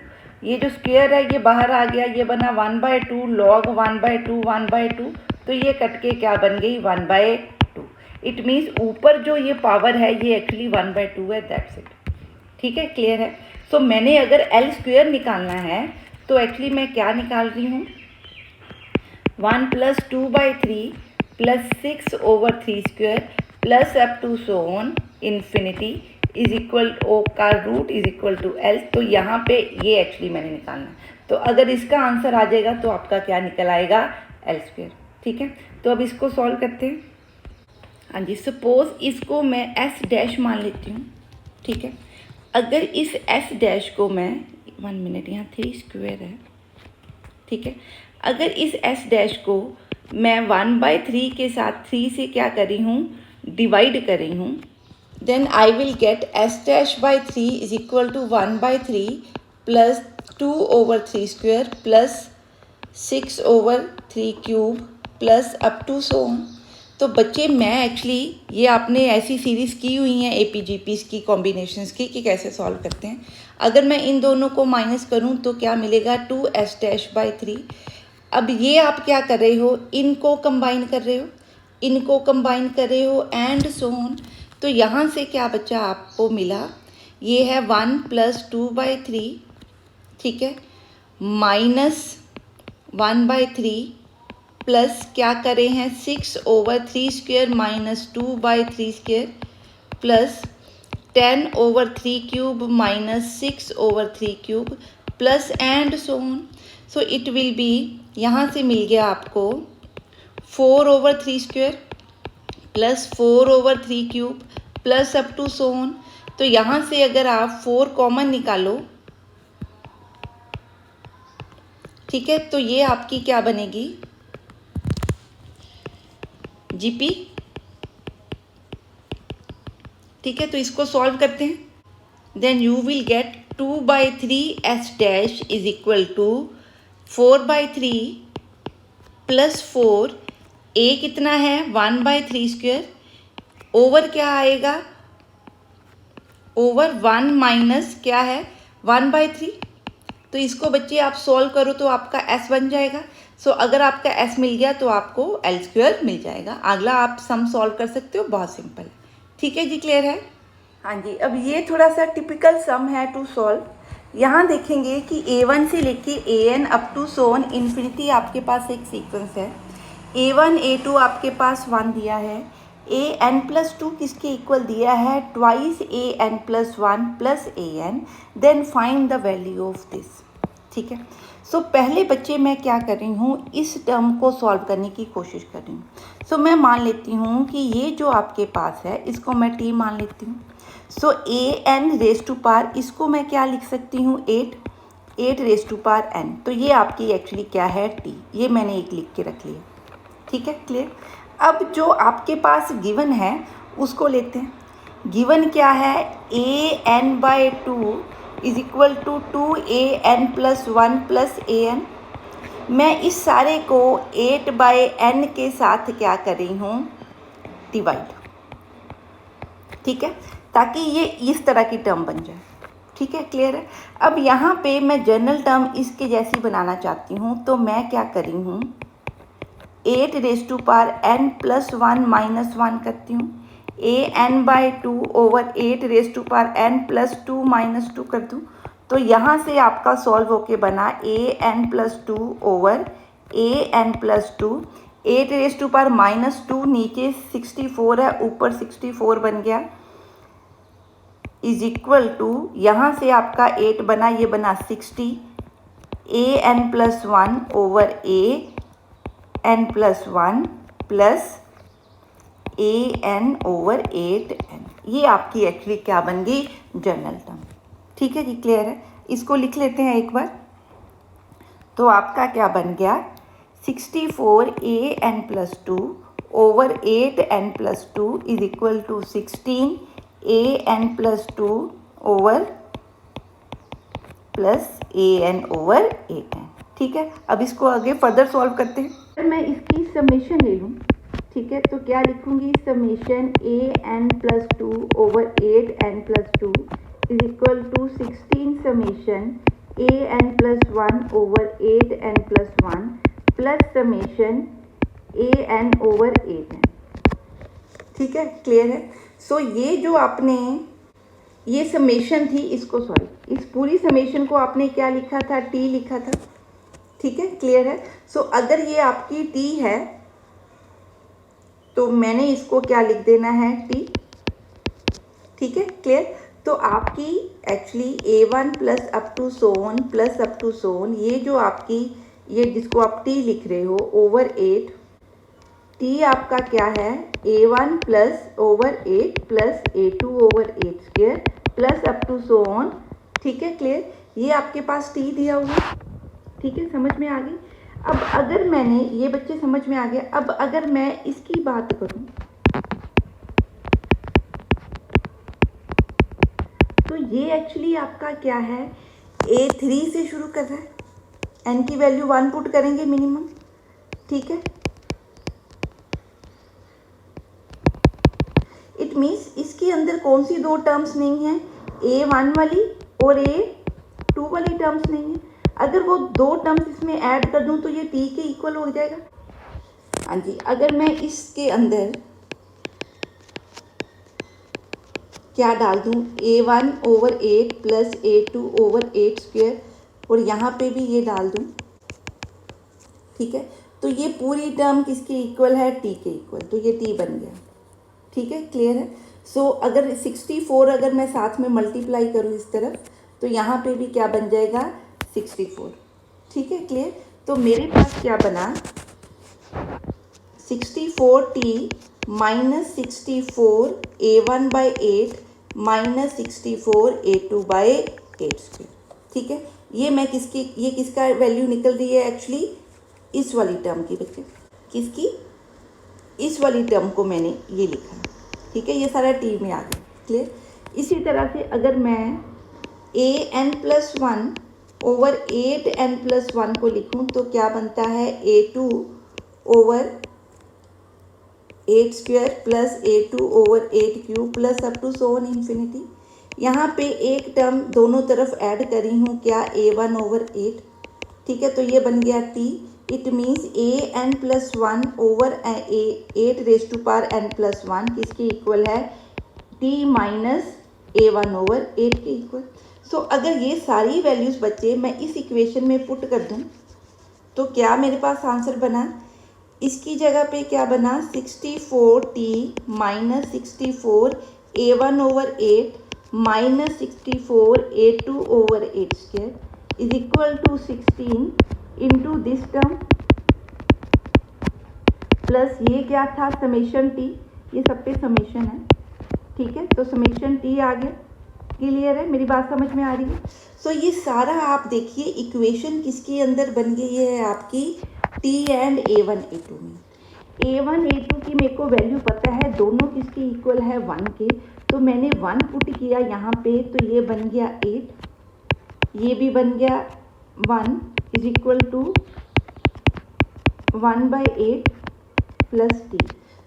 ये जो स्क्वेयर है ये बाहर आ गया, ये बना 1/2 लॉग 1/2 तो ये कट के क्या बन गई 1/2। इट मीन्स ऊपर जो ये पावर है ये एक्चुअली 1/2 है, दैट्स इट, ठीक है, क्लियर है। सो मैंने अगर L² निकालना है तो एक्चुअली मैं क्या निकाल रही हूँ 1 + 2/3 plus 6 over 3² plus up to so on infinity is equal to का root is equal to L। तो यहाँ पे ये एक्चुअली मैंने निकालना है, तो अगर इसका आंसर आ जाएगा तो आपका क्या निकल आएगा L², ठीक है। तो अब इसको सॉल्व करते हैं। हाँ जी, सपोज इसको मैं S' मान लेती हूँ, ठीक है। अगर इस S' को मैं 1 मिनट, यहाँ 3² है, ठीक है। अगर इस S' को मैं 1/3 के साथ 3 से क्या कर रही हूँ डिवाइड कर रही हूँ, then I will get S'/3 is equal to 1/3 plus 2 over 3² plus 6 over 3³ plus up to so on. तो बच्चे मैं एक्चुअली ये आपने ऐसी सीरीज़ की हुई हैं APGPs की कॉम्बिनेशंस की कि कैसे सॉल्व करते हैं। अगर मैं इन दोनों को माइनस करूं तो क्या मिलेगा 2S'/3। अब ये आप क्या कर रहे हो, इनको कंबाइन कर रहे हो, इनको कंबाइन कर रहे हो एंड सो ऑन। तो यहाँ से क्या बच्चा आपको मिला, ये है 1 + 2/3, ठीक है, माइनस 1/3 प्लस क्या करे हैं 6 over 3² minus 2/3² plus 10 over 3³ minus 6 over 3³ plus and so on. So it will be, यहाँ से मिल गया आपको 4 over 3² plus 4 over 3³ plus up to so on. तो यहाँ से अगर आप 4 कॉमन निकालो, ठीक है, तो ये आपकी क्या बनेगी GP, ठीक है। तो इसको सॉल्व करते हैं, then you will get 2/3 S' is equal to 4/3 plus 4, A कितना है 1/3² ओवर क्या आएगा ओवर 1 माइनस क्या है 1/3। तो इसको बच्चे आप सॉल्व करो तो आपका S बन जाएगा। सो अगर आपका S मिल गया तो आपको L² मिल जाएगा। अगला आप सम सॉल्व कर सकते हो, बहुत सिंपल है, ठीक है जी, क्लियर है। हाँ जी, अब ये थोड़ा सा टिपिकल सम है टू सॉल्व। यहाँ देखेंगे कि A1 से लेके AN up to so on infinity आपके पास एक सीक्वेंस है। A1 A2 आपके पास 1 दिया है, AN+2 किसके इक्वल दिया है twice AN+1 plus AN, then find the value of this, ठीक है। सो पहले बच्चे मैं क्या कर रही हूँ, इस टर्म को सॉल्व करने की कोशिश कर रही हूँ। सो मैं मान लेती हूँ कि ये जो आपके पास है इसको मैं T मान लेती हूँ। सो AN⁻⁴ इसको मैं क्या लिख सकती हूँ 8 raised to power n। तो ये आपकी एक्चुअली क्या है T, ये मैंने एक लिख के रख लिया, ठीक है, क्लियर। अब जो आपके पास गिवन है उसको लेते हैं। गिवन क्या है, an/2 is equal to 2an+1 plus an। मैं इस सारे को 8/n के साथ क्या कर रही हूँ, डिवाइड, ठीक है, ताकि ये इस तरह की टर्म बन जाए। ठीक है, क्लियर है। अब यहाँ पे मैं जनरल टर्म इसके जैसी बनाना चाहती हूँ, तो मैं क्या कर रही हूँ, 8n+1 -1 करती हूँ, an/2 ओवर 8n+2 -2 कर दूँ। तो यहाँ से आपका सॉल्व होके बना an+2 ओवर an+2, 8 नीचे 64 है, ऊपर 64 बन गया, इज इक्वल टू, यहाँ से आपका 8 बना, ये बना 60, an+1 over an+1 plus an over 8n। ये आपकी एक्चुअली क्या बन गई, जनरल टर्म। ठीक है जी, क्लियर है। इसको लिख लेते हैं एक बार। तो आपका क्या बन गया, 64an+2 over 8n+2 is equal to 16an+2 over plus an over 8n। ठीक है, अब इसको आगे फर्दर सॉल्व करते हैं। मैं इसकी समेशन ले लूँ, ठीक है, तो क्या लिखूँगी, summation an+2 over 8n+2 is equal to 16 summation an+1 over 8n+1 plus summation an over 8n। ठीक है, क्लियर है। सो ये जो आपने ये समेशन थी, इसको सॉरी, इस पूरी समेशन को आपने क्या लिखा था, t लिखा था। ठीक है, क्लियर है। सो अगर ये आपकी t है तो मैंने इसको क्या लिख देना है, t। ठीक है, क्लियर। तो आपकी actually a1 plus up to so on plus up to so on, ये जो आपकी, ये जिसको आप t लिख रहे हो ओवर 8, t आपका क्या है, a1 plus over 8 plus a2 over 8 square plus up to so on. ठीक है, क्लियर। ये आपके पास t दिया हुआ। ठीक है, समझ में आ गई। अब अगर मैंने, ये बच्चे समझ में आ गया। अब अगर मैं इसकी बात करूं तो ये एक्चुअली आपका क्या है, a3 से शुरू कर रहा है, n की वैल्यू 1 पुट करेंगे मिनिमम। ठीक है, इट मीन्स इसके अंदर कौन सी दो टर्म्स नहीं है, a1 वाली और a2 वाली टर्म्स नहीं है। अगर वो दो टर्म्स इसमें ऐड कर दूं तो ये t के इक्वल हो जाएगा। हाँ जी, अगर मैं इसके अंदर क्या डाल दूं, a1 over 8 plus a2 over 8 square, और यहाँ पे भी ये डाल दूं, ठीक है, तो ये पूरी टर्म किसके इक्वल है, t के इक्वल, तो ये t बन गया। ठीक है, क्लियर है। सो अगर 64 अगर मैं साथ में मल्टीप्लाई करूँ इस तरफ, तो यहाँ पे भी क्या बन जाएगा, 64। ठीक है, क्लियर। तो मेरे पास क्या बना, 64t minus 64 a1/8 minus 64 a2/8 square. ठीक है, ये मैं किसकी, ये किसका वैल्यू निकल रही है, एक्चुअली इस वाली टर्म की बच्चे, किसकी, इस वाली टर्म को मैंने ये लिखा। ठीक है, ये सारा t में आ गया, क्लियर। इसी तरह से अगर मैं an+1 ओवर 8n+1 को लिखूं तो क्या बनता है, a2 over 8 square plus a2 over 8 cube plus up to so on infinity. यहाँ पे एक टर्म दोनों तरफ ऐड करी हूँ, क्या, a1 ओवर 8। ठीक है, तो ये बन गया t। It means an+1 over 8n+1 किसके इक्वल है, t माइनस a1 ओवर 8 के इक्वल। सो अगर ये सारी वैल्यूज़ बच्चे मैं इस इक्वेशन में पुट कर दूं तो क्या मेरे पास आंसर बना, इसकी जगह पे क्या बना, 64t minus 64 a1 over 8 minus 64 a2 over 8 square is equal to 16 into this term plus ये क्या था, समेशन t, ये सब पे समेशन है। ठीक है, तो समेशन t आ गया। क्लियर है, मेरी बात समझ में आ रही है। सो ये सारा आप देखिए इक्वेशन किसके अंदर बन गई है, आपकी t एंड a1 a2 में। A1 A2 की मेरे को वैल्यू पता है, दोनों किसके इक्वल है 1 के, तो मैंने 1 पुट किया यहाँ पे, तो ये बन गया 8, ये भी बन गया 1 is equal to 1/8 plus t.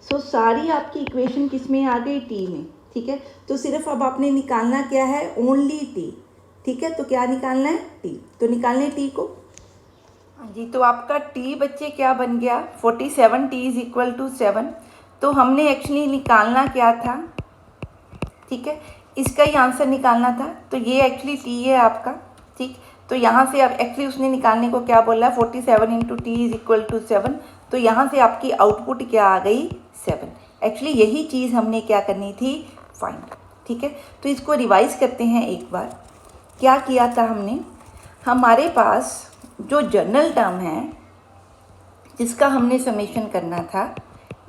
So सारी आपकी इक्वेशन किस में आ गई, टी में। ठीक है, तो सिर्फ अब आपने निकालना क्या है, ओनली टी। ठीक है, तो क्या निकालना है, टी। तो निकालने टी को। हाँ जी, तो आपका टी बच्चे क्या बन गया, 47 टी इज इक्वल टू 7। तो हमने एक्चुअली निकालना क्या था, ठीक है, इसका ही आंसर निकालना था। तो ये एक्चुअली टी है आपका। ठीक, तो यहाँ से अब एक्चुअली उसने निकालने को क्या बोला, 47 into T is equal to 7। तो यहाँ से आपकी आउटपुट क्या आ गई, 7। एक्चुअली यही चीज़ हमने क्या करनी थी, फाइंड। ठीक है, तो इसको रिवाइज करते हैं एक बार। क्या किया था हमने, हमारे पास जो जनरल टर्म है जिसका हमने समेशन करना था,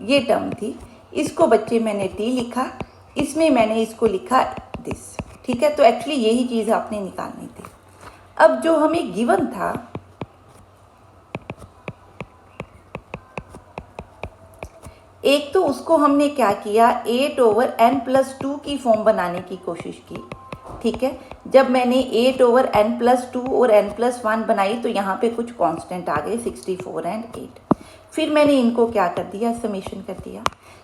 ये टर्म थी। इसको बच्चे मैंने टी लिखा, इसमें मैंने इसको लिखा दिस। ठीक है, तो एक्चुअली यही चीज़ आपने निकालनी थी। अब जो हमें गिवन था, एक तो उसको हमने क्या किया, 8/n+2 की फॉर्म बनाने की कोशिश की। ठीक है, जब मैंने 8/n+2 और n+1 बनाई तो यहाँ पे कुछ कांस्टेंट आ गए, 64 और 8। फिर मैंने इनको क्या कर दिया, समेशन कर दिया।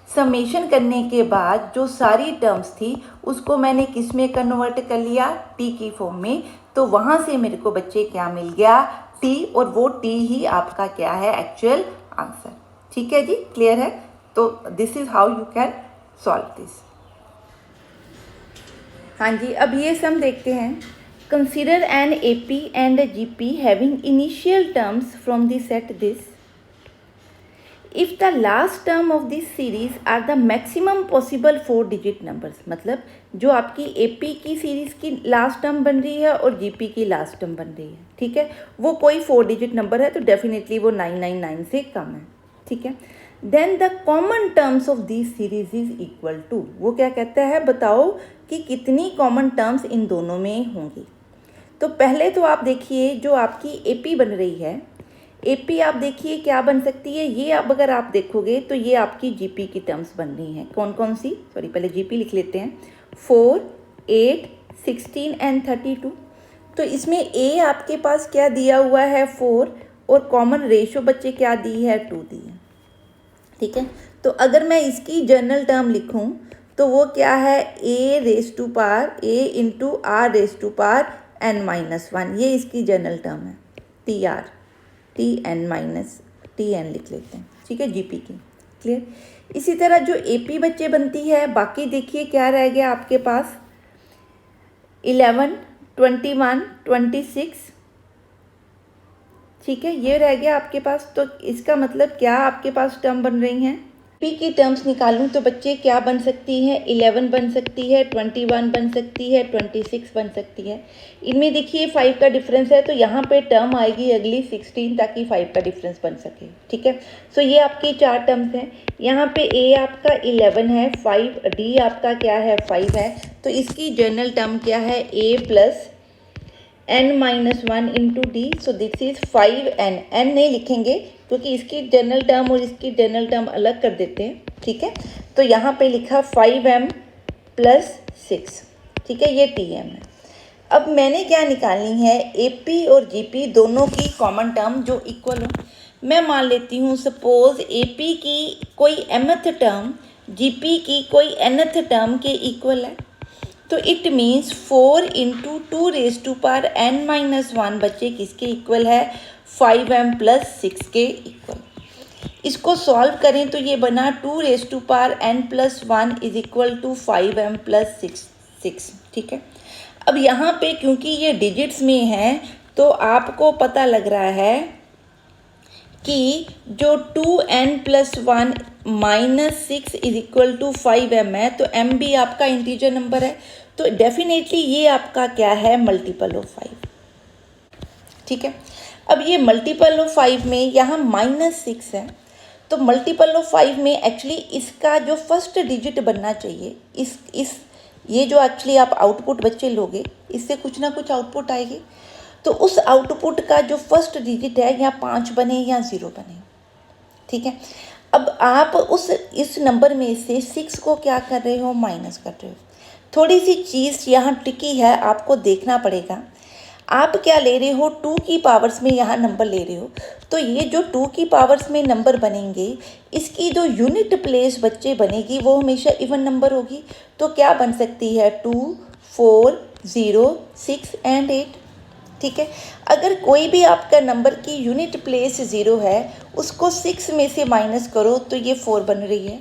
समेशन करने के बाद जो सारी टर्म्स थी उसको मैंने किस में कन्वर्ट कर लिया, टी की फॉर्म में। तो वहाँ से मेरे को बच्चे क्या मिल गया, टी, और वो टी ही आपका क्या है, एक्चुअल आंसर। ठीक है जी, क्लियर है। तो this is how you can solve this. हाँ जी, अब ये सम देखते हैं। Consider an AP and GP having initial terms from the set this. If the last term of this series are the maximum possible 4 digit numbers. मतलब जो आपकी AP की सीरीज की लास्ट टर्म बन रही है और GP की लास्ट टर्म बन रही है, ठीक है, वो कोई 4 डिजिट नंबर है, तो डेफिनेटली वो 999 से कम है। ठीक है, then the common terms of this series is equal to, वो क्या कहता है, बताओ कि कितनी कॉमन टर्म्स इन दोनों में होंगी। तो पहले तो आप देखिए जो आपकी AP बन रही है, AP आप देखिए क्या बन सकती है, ये अब अगर आप देखोगे तो ये आपकी GP की टर्म्स बन रही हैं। कौन कौन सी, सॉरी पहले GP लिख लेते हैं, 4, 8, 16 एंड 32। तो इसमें A आपके पास क्या दिया हुआ है, 4, और कॉमन रेशो बच्चे क्या दी है, 2 दी है। ठीक है, तो अगर मैं इसकी जनरल टर्म लिखूं तो वो क्या है, A इंटू R⁻n-1, ये इसकी जनरल टर्म है, Tn लिख लेते हैं। ठीक है, GP की, क्लियर। इसी तरह जो AP बच्चे बनती है, बाकी देखिए क्या रह गया आपके पास, 11, 21, 26। ठीक है, ये रह गया आपके पास। तो इसका मतलब क्या आपके पास टर्म बन रही हैं, P की टर्म्स निकालूं तो बच्चे क्या बन सकती है, 11 बन सकती है, 21 बन सकती है, 26 बन सकती है। इनमें देखिए 5 का डिफरेंस है, तो यहाँ पे टर्म आएगी अगली 16, ताकि 5 का डिफरेंस बन सके। ठीक है, सो ये आपकी 4 टर्म्स हैं। यहाँ पे A आपका 11 है, 5, D आपका क्या है, 5 है। तो इसकी जनरल टर्म क्या है, A+n-1 into D. So this is 5n। n नहीं लिखेंगे क्योंकि इसकी जनरल टर्म और इसकी जनरल टर्म अलग कर देते हैं। ठीक है, तो यहाँ पे लिखा 5m + 6। ठीक है, ये Tm है। अब मैंने क्या निकालनी है, AP और GP दोनों की कॉमन टर्म जो इक्वल हो। मैं मान लेती हूँ सपोज AP की कोई mth टर्म GP की कोई nth टर्म के इक्वल है। तो इट मीन्स 4 इंटू 2n-1 बच्चे किसके इक्वल है, 5m + 6 के इक्वल। इसको सॉल्व करें तो ये बना 2n+1 is equal to 5m + 6। ठीक है, अब यहाँ पे क्योंकि ये डिजिट्स में है तो आपको पता लग रहा है कि जो 2n+1 - 6 is equal to 5m है, तो m भी आपका इंटीजर नंबर है, तो डेफिनेटली ये आपका क्या है, मल्टीपल ऑफ 5। ठीक है, अब ये मल्टीपल ऑफ 5 में यहाँ -6 है, तो मल्टीपल ऑफ 5 में एक्चुअली इसका जो फर्स्ट डिजिट बनना चाहिए, ये जो एक्चुअली आप आउटपुट बच्चे लोगे, इससे कुछ ना कुछ आउटपुट आएगी। तो उस आउटपुट का जो फर्स्ट डिजिट है, या 5 बने या 0 बने। ठीक है, अब आप इस नंबर में से 6 को क्या कर रहे हो, माइनस कर रहे हो। थोड़ी सी चीज़ यहाँ ट्रिकी है, आपको देखना पड़ेगा। आप क्या ले रहे हो, 2 की पावर्स में यहाँ नंबर ले रहे हो, तो ये जो 2 की पावर्स में नंबर बनेंगे, इसकी जो यूनिट प्लेस बच्चे बनेगी वो हमेशा इवन नंबर होगी। तो क्या बन सकती है, 2, 4, 0, 6 एंड 8। ठीक है, अगर कोई भी आपका नंबर की यूनिट प्लेस 0 है, उसको 6 में से माइनस करो तो ये 4 बन रही है।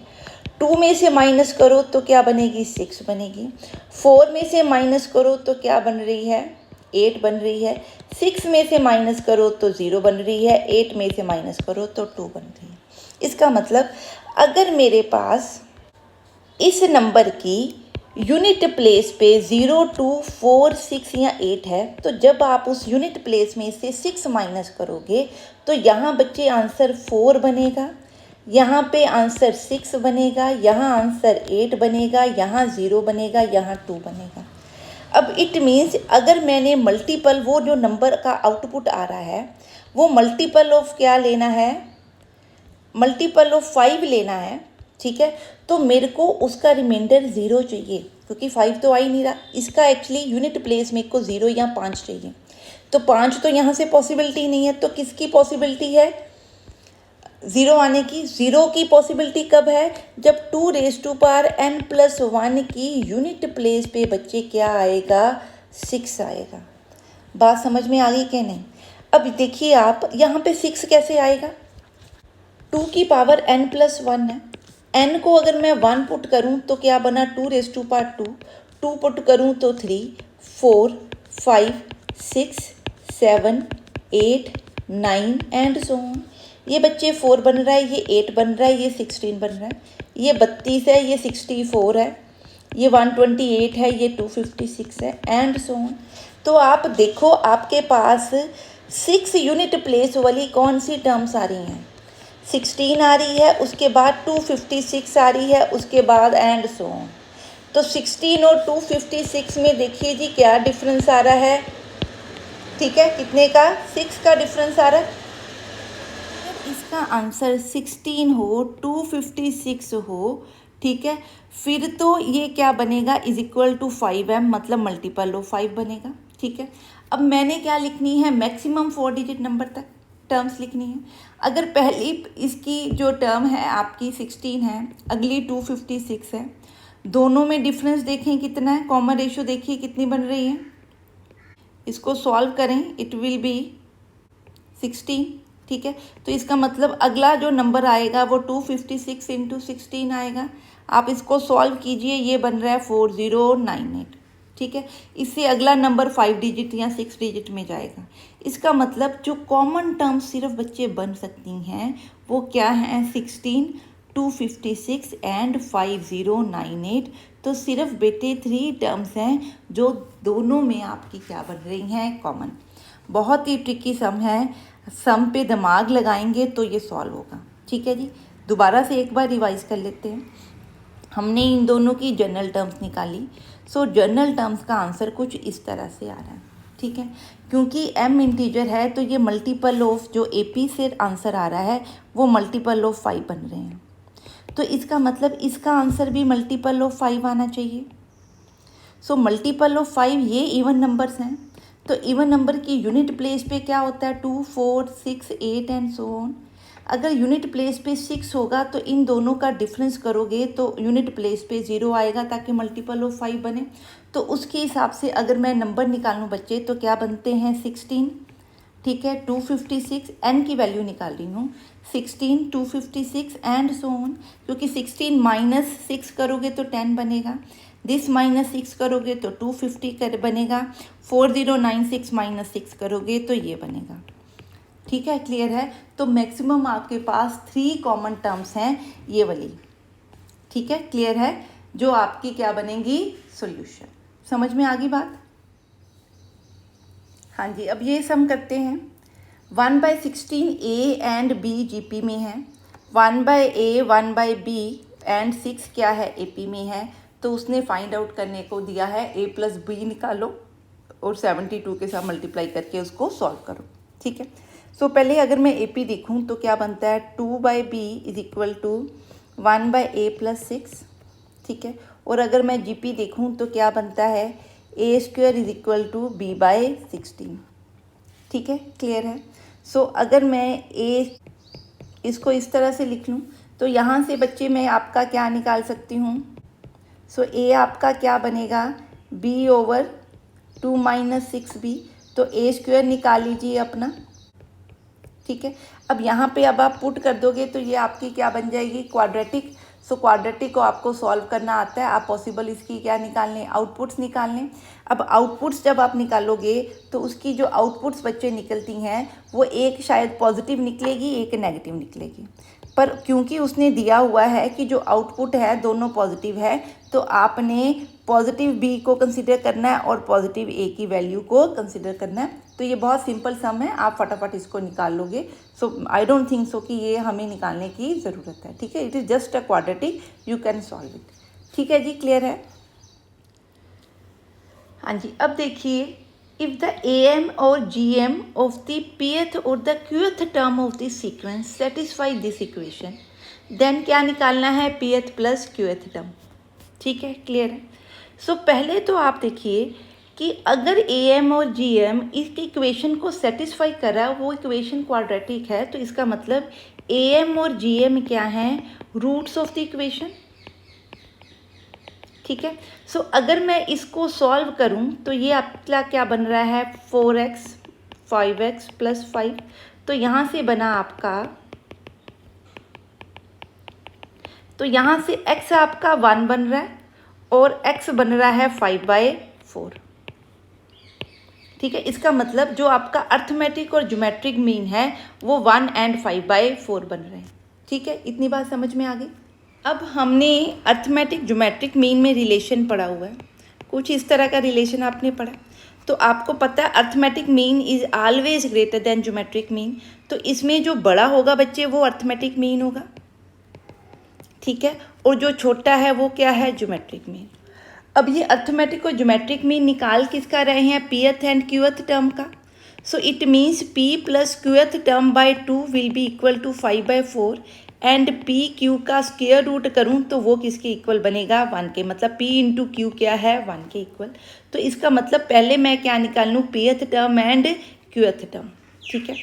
2 में से माइनस करो तो क्या बनेगी, 6 बनेगी। 4 में से माइनस करो तो क्या बन रही है, 8 बन रही है। 6 में से माइनस करो तो 0 बन रही है। 8 में से माइनस करो तो 2 बन रही है। इसका मतलब अगर मेरे पास इस नंबर की यूनिट प्लेस पे 0, 2, 4, 6 या 8 है, तो जब आप उस यूनिट प्लेस में से 6 माइनस करोगे तो यहाँ बच्चे आंसर 4 बनेगा, यहाँ पे आंसर 6 बनेगा, यहाँ आंसर 8 बनेगा, यहाँ 0 बनेगा, यहाँ 2 बनेगा। अब इट मीन्स अगर मैंने मल्टीपल, वो जो नंबर का आउटपुट आ रहा है वो मल्टीपल ऑफ क्या लेना है, मल्टीपल ऑफ 5 लेना है। ठीक है, तो मेरे को उसका रिमाइंडर 0 चाहिए, क्योंकि 5 तो आ ही नहीं रहा। इसका एक्चुअली यूनिट प्लेस मेरे को 0 या 5 चाहिए, तो 5 तो यहाँ से पॉसिबिलिटी नहीं है। तो किसकी पॉसिबिलिटी है, 0 आने की। 0 की पॉसिबिलिटी कब है, जब 2n+1 की यूनिट प्लेस पे बच्चे क्या आएगा, 6 आएगा। बात समझ में आ गई कि नहीं। अब देखिए आप यहाँ पे 6 कैसे आएगा, 2 की पावर n+1 है। n को अगर मैं 1 पुट करूँ तो क्या बना, 2^2, 2 पुट करूँ तो 3, 4, 5, 6, 7, 8, 9 एंड सो ऑन। ये बच्चे 4 बन रहा है, ये 8 बन रहा है, ये 16 बन रहा है, ये 32 है, ये 64 है, ये 128 है, ये 256 है एंड सो ऑन। तो आप देखो आपके पास 6 यूनिट प्लेस वाली कौन सी टर्म्स आ रही हैं, 16 आ रही है, उसके बाद 256 आ रही है, उसके बाद एंड सो ऑन। तो 16 और 256 में देखिए जी क्या डिफरेंस आ रहा है। ठीक है, कितने का, 6 का डिफरेंस आ रहा है। अगर इसका आंसर 16 हो, 256 हो, ठीक है, फिर तो ये क्या बनेगा, = 5m, मतलब मल्टीपल ऑफ 5 बनेगा। ठीक है, अब मैंने क्या लिखनी है, मैक्सिमम 4 डिजिट नंबर तक टर्म्स लिखनी है। अगर पहली इसकी जो टर्म है आपकी 16 है, अगली 256 है, दोनों में डिफरेंस देखें कितना है, कॉमन रेशियो देखिए कितनी बन रही है। इसको सॉल्व करें, इट विल बी 16। ठीक है, तो इसका मतलब अगला जो नंबर आएगा वो 256 × 16 आएगा। आप इसको सॉल्व कीजिए, ये बन रहा है 4098। ठीक है, इससे अगला नंबर 5 डिजिट या 6 डिजिट में जाएगा। इसका मतलब जो कॉमन टर्म्स सिर्फ बच्चे बन सकती हैं वो क्या हैं, 16, 256 एंड 5098। तो सिर्फ बेटे 3 टर्म्स हैं जो दोनों में आपकी क्या बन रही हैं, कॉमन। बहुत ही ट्रिकी सम है, सम पे दिमाग लगाएंगे तो ये सॉल्व होगा। ठीक है जी, दोबारा से एक बार रिवाइज कर लेते हैं। हमने इन दोनों की जनरल टर्म्स निकाली। सो जनरल टर्म्स का आंसर कुछ इस तरह से आ रहा है। ठीक है, क्योंकि m इंटीजर है तो ये मल्टीपल ऑफ जो AP से आंसर आ रहा है वो मल्टीपल ऑफ 5 बन रहे हैं। तो इसका मतलब इसका आंसर भी मल्टीपल ऑफ 5 आना चाहिए। सो मल्टीपल ऑफ 5 ये इवन नंबर्स हैं, तो इवन नंबर की यूनिट प्लेस पे क्या होता है, 2, 4, 6, 8 एंड सो ऑन। अगर यूनिट प्लेस पे 6 होगा तो इन दोनों का डिफरेंस करोगे तो यूनिट प्लेस पे 0 आएगा ताकि मल्टीपल ऑफ 5 बने। तो उसके हिसाब से अगर मैं नंबर निकालूँ बच्चे तो क्या बनते हैं, 16। ठीक है, 256 n की वैल्यू निकाल रही हूँ, 16, 256 एंड सो ऑन। क्योंकि 16 - 6 करोगे तो 10 बनेगा, दिस -6 करोगे तो 250 बनेगा, 4096 - 6 करोगे तो ये बनेगा। ठीक है, क्लियर है। तो मैक्सिमम आपके पास 3 कॉमन टर्म्स हैं ये वाली। ठीक है, क्लियर है, जो आपकी क्या बनेंगी, सॉल्यूशन। समझ में आ गई बात। हाँ जी, अब ये सम करते हैं। 1/16 A एंड B GP में है, 1/A 1/B एंड 6 क्या है, AP में है। तो उसने फाइंड आउट करने को दिया है A + B निकालो और 72 के साथ मल्टीप्लाई करके उसको सॉल्व करो। ठीक है, सो पहले अगर मैं ए पी देखूँ तो क्या बनता है, 2/b is equal to 1/a + 6, ठीक है। और अगर मैं जी पी देखूँ तो क्या बनता है, a² is equal to b/16, ठीक है, क्लियर है। सो अगर मैं इसको इस तरह से लिख लूँ तो यहाँ से बच्चे मैं आपका क्या निकाल सकती हूँ, सो a आपका क्या बनेगा, b/2 - 6b, तो a² निकाल लीजिए अपना, ठीक है। अब यहाँ पे अब आप पुट कर दोगे तो ये आपकी क्या बन जाएगी, क्वाड्रेटिक। सो क्वाड्रेटिक को आपको सॉल्व करना आता है, आप पॉसिबल इसकी क्या निकाल लें, आउटपुट्स निकाल लें। अब आउटपुट्स जब आप निकालोगे तो उसकी जो आउटपुट्स बच्चे निकलती हैं वो एक शायद पॉजिटिव निकलेगी, एक नेगेटिव निकलेगी, पर क्योंकि उसने दिया हुआ है कि जो आउटपुट है दोनों पॉजिटिव है, तो आपने पॉजिटिव बी को कंसिडर करना है और पॉजिटिव ए की वैल्यू को कंसिडर करना है। तो ये बहुत सिंपल सम है, आप फटाफट इसको निकाल लोगे। सो आई डोंट थिंक सो कि ये हमें निकालने की ज़रूरत है, ठीक है। It is just a quadratic, you can solve it, ठीक है जी, क्लियर है। हाँ जी, अब देखिए, इफ़ द am और gm of the pth or the qth term of the sequence satisfy this equation, then क्या निकालना है, pth plus qth term, ठीक है, क्लियर है। सो पहले तो आप देखिए कि अगर am और gm इस इक्वेशन को सेटिस्फाई कर रहा है, वो इक्वेशन क्वाड्रेटिक है, तो इसका मतलब am और gm क्या हैं, रूट्स ऑफ द इक्वेशन, ठीक है। सो अगर मैं इसको सॉल्व करूं तो ये आपका क्या बन रहा है, 4x 5x + 5, तो यहाँ से बना आपका, तो यहाँ से x आपका 1 बन रहा है और x बन रहा है 5/4, ठीक है। इसका मतलब जो आपका अर्थमेटिक और ज्योमेट्रिक मीन है वो 1 और 5/4 बन रहे हैं, ठीक है। इतनी बात समझ में आ गई। अब हमने अर्थमेटिक ज्योमेट्रिक मीन में रिलेशन पढ़ा हुआ है, कुछ इस तरह का रिलेशन आपने पढ़ा, तो आपको पता है arithmetic mean is always greater than geometric mean, तो इसमें जो बड़ा होगा बच्चे वो अर्थमेटिक मीन होगा, ठीक है, और जो छोटा है वो क्या है, ज्योमेट्रिक मीन। अब ये अर्थमेटिक और ज्योमेट्रिक मीन निकाल किसका रहे हैं, pth एंड qth टर्म का। So it means p + qth term by 2 will be equal to 5/4 and P Q का स्क्वायर रूट करूँ तो वो किसके इक्वल बनेगा, 1 के, मतलब p इंटू क्यू क्या है, 1 के इक्वल। तो इसका मतलब पहले मैं क्या निकाल लूँ, pth term and qth term, ठीक है।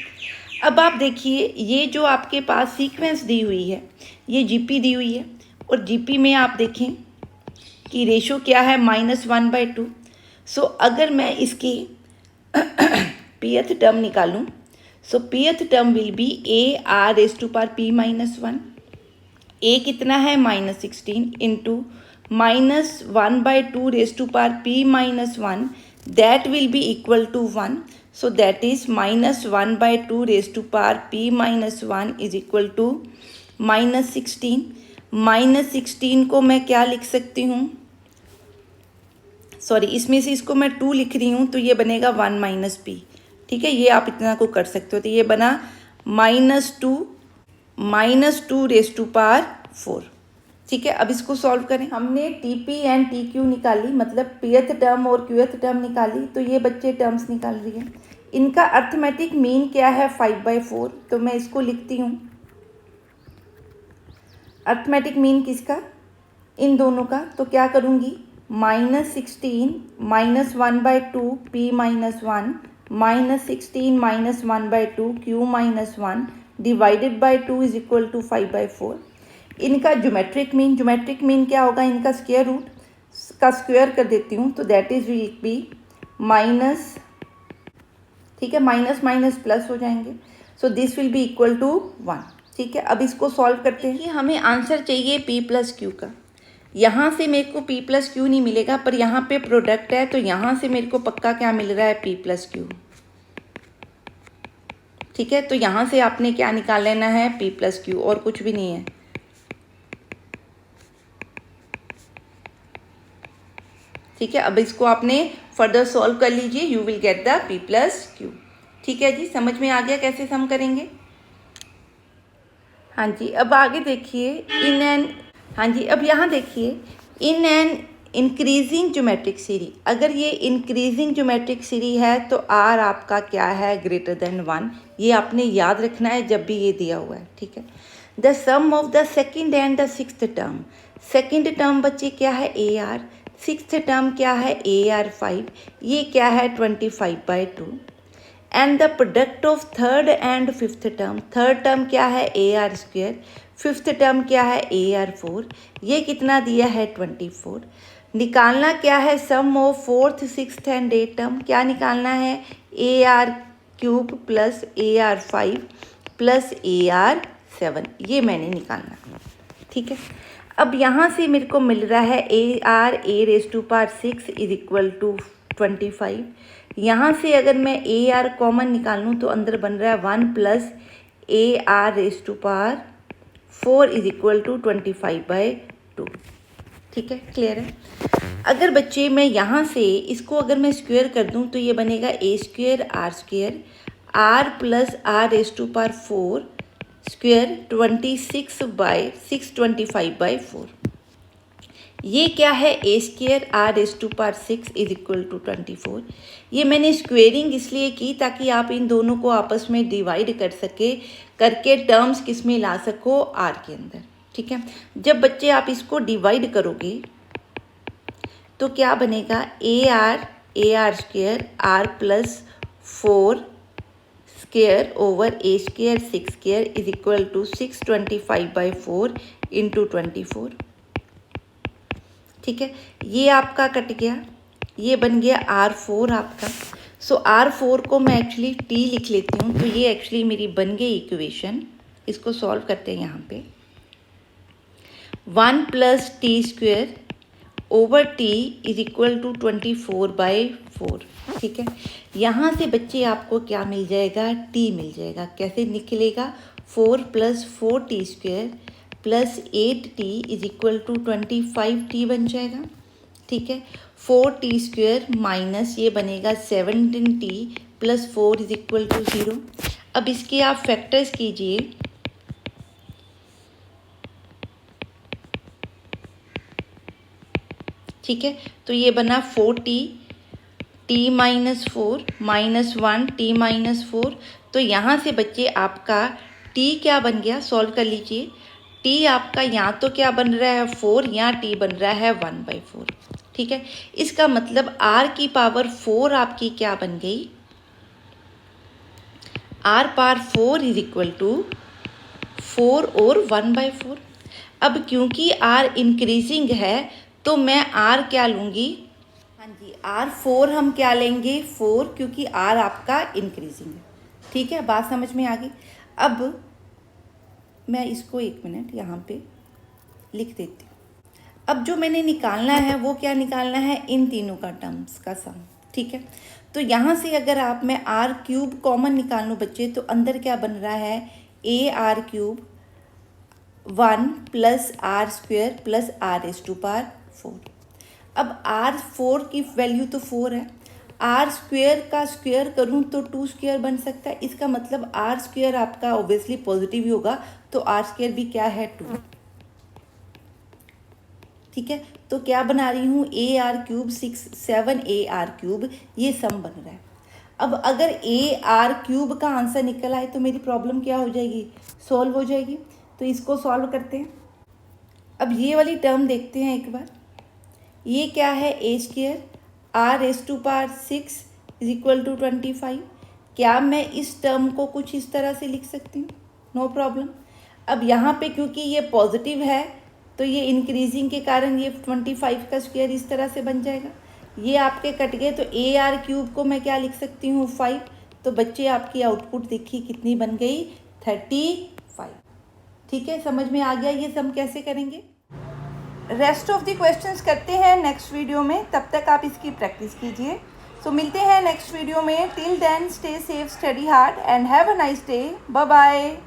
अब आप देखिए ये जो आपके पास सीक्वेंस दी हुई है, ये जीपी दी हुई है, और जीपी में आप देखें कि रेशो क्या है, -1/2। सो अगर मैं इसकी pth टर्म निकालूं, so pth term will be a/p-1, a कितना है, -16 into -1/2p-1, that will be equal to 1, so that is -1/2p-1 is equal to -16। -16 को मैं क्या लिख सकती हूँ, सॉरी, इसमें से इसको मैं 2 लिख रही हूँ तो ये बनेगा 1 - p, ठीक है, ये आप इतना को कर सकते हो, तो ये बना -2/4, ठीक है। अब इसको सॉल्व करें, हमने TP एंड TQ निकाली, मतलब pth टर्म और qth टर्म निकाली, तो ये बच्चे टर्म्स निकाल रही है। इनका अर्थमेटिक मीन क्या है, 5/4, तो मैं इसको लिखती हूँ, अर्थमेटिक मीन किसका, इन दोनों का, तो क्या करूँगी, -16 -1/2p-1 -16 -1/2q-1 divided by 2 is equal to 5/4। इनका ज्योमेट्रिक मीन क्या होगा, इनका स्क्वायर रूट का स्क्वायर कर देती हूँ, तो that is will be minus, ठीक है, माइनस माइनस प्लस हो जाएंगे, so this will be equal to 1, ठीक है। अब इसको सॉल्व करते हैं, हमें आंसर चाहिए p + q का। यहाँ से मेरे को p + q नहीं मिलेगा, पर यहाँ पे प्रोडक्ट है, तो यहाँ से मेरे को पक्का क्या मिल रहा है, p + q, ठीक है। तो यहाँ से आपने क्या निकाल लेना है, p + q, और कुछ भी नहीं है, ठीक है। अब इसको आपने फर्दर सॉल्व कर लीजिए, you will get the p + q, ठीक है जी। समझ में आ गया कैसे सम करेंगे। हाँ जी, अब आगे देखिए, हाँ जी, अब यहाँ देखिए, इन एन इंक्रीजिंग ज्योमेट्रिक सीरीज, अगर ये इंक्रीजिंग ज्योमेट्रिक सीरीज है तो आर आपका क्या है, ग्रेटर देन 1। ये आपने याद रखना है जब भी ये दिया हुआ है, ठीक है। The sum of the second and the sixth term, second term बच्चे क्या है ए आर, सिक्स्थ टर्म क्या है ए आर 5, ये क्या है 25/2। And the product of third and fifth term, third term क्या है A R square, fifth term क्या है ए आर 4, ये कितना दिया है 24। निकालना क्या है sum of fourth sixth and eight term, क्या निकालना है A R cube plus A r 5 plus A r 7, ये मैंने निकालना है, ठीक है। अब यहाँ से मेरे को मिल रहा है ए R A raise to power 6 is equal to 25। यहाँ से अगर मैं ए आर कॉमन निकालूँ तो अंदर बन रहा है 1 plus A R raise to power 4 is equal to 25/2, ठीक है, क्लियर है। अगर बच्चे मैं यहाँ से इसको अगर मैं स्क्वायर कर दूँ तो ये बनेगा a square are plus r raise to power 4 square 25/4। ये क्या है a square r raise to power 6 is equal to 24। ये मैंने स्क्वेयरिंग इसलिए की ताकि आप इन दोनों को आपस में डिवाइड कर सके, करके टर्म्स किस में ला सको, आर के अंदर, ठीक है। जब बच्चे आप इसको डिवाइड करोगे तो क्या बनेगा A R square are plus 4 square over A square 6 square is equal to 625/4 into 24, ठीक है। ये आपका कट गया, ये बन गया R4 आपका। सो R4 को मैं एक्चुअली T लिख लेती हूँ, तो ये एक्चुअली मेरी बन गई इक्वेशन। इसको सॉल्व करते हैं यहाँ पे, 1 plus T square over T is equal to 24/4, ठीक है। यहाँ से बच्चे आपको क्या मिल जाएगा, टी मिल जाएगा। कैसे निकलेगा, 4 plus 4t square plus 8t is equal to 25t बन जाएगा, ठीक है। 4t स्क्वेयर माइनस ये बनेगा 17t plus 4 is equal to 0। अब इसके आप फैक्टर्स कीजिए, ठीक है। तो ये बना 4t t minus 4 minus 1 t minus 4। तो यहाँ से बच्चे आपका t क्या बन गया, सॉल्व कर लीजिए। t आपका यहाँ तो क्या बन रहा है 4, यहाँ t बन रहा है 1/4, ठीक है। इसका मतलब r की पावर 4 आपकी क्या बन गई, r power 4 is equal to 4 और 1/4। अब क्योंकि r इंक्रीजिंग है तो मैं r क्या लूँगी, हाँ जी R4 हम क्या लेंगे 4, क्योंकि r आपका इंक्रीजिंग है, ठीक है। बात समझ में आ गई। अब मैं इसको 1 मिनट यहाँ पे लिख देती हूँ। अब जो मैंने निकालना है वो क्या निकालना है, इन तीनों का टर्म्स का सम, ठीक है। तो यहाँ से अगर आप मैं आर क्यूब कॉमन निकाल लूँ बच्चे, तो अंदर क्या बन रहा है A R cube 1 plus R square plus R raise to power 4। अब R4 की वैल्यू तो 4 है, आर स्क्वेयर का स्क्वेयर करूँ तो 2 स्क्वेयर बन सकता है। इसका मतलब आर स्क्वेयर आपका ऑब्वियसली पॉजिटिव ही होगा, तो आर स्क्वेयर भी क्या है 2, ठीक है। तो क्या बना रही हूँ A R cube 7 A R cube, ये सम बन रहा है। अब अगर ए आर क्यूब का आंसर निकल आए तो मेरी प्रॉब्लम क्या हो जाएगी, सॉल्व हो जाएगी। तो इसको सॉल्व करते हैं। अब ये वाली टर्म देखते हैं एक बार, ये क्या है a square r raise to power 6 is equal to 25। क्या मैं इस टर्म को कुछ इस तरह से लिख सकती हूँ, नो प्रॉब्लम। अब यहाँ पे क्योंकि ये पॉजिटिव है तो ये इंक्रीजिंग के कारण ये 25 का स्क्वायर इस तरह से बन जाएगा। ये आपके कट गए, तो ए आर क्यूब को मैं क्या लिख सकती हूँ 5। तो बच्चे आपकी आउटपुट देखिए कितनी बन गई 35, ठीक है। समझ में आ गया ये सम कैसे करेंगे। रेस्ट ऑफ द क्वेश्चंस करते हैं नेक्स्ट वीडियो में, तब तक आप इसकी प्रैक्टिस कीजिए। सो मिलते हैं नेक्स्ट वीडियो में। Till then stay safe, study hard and have a nice day. Bye bye.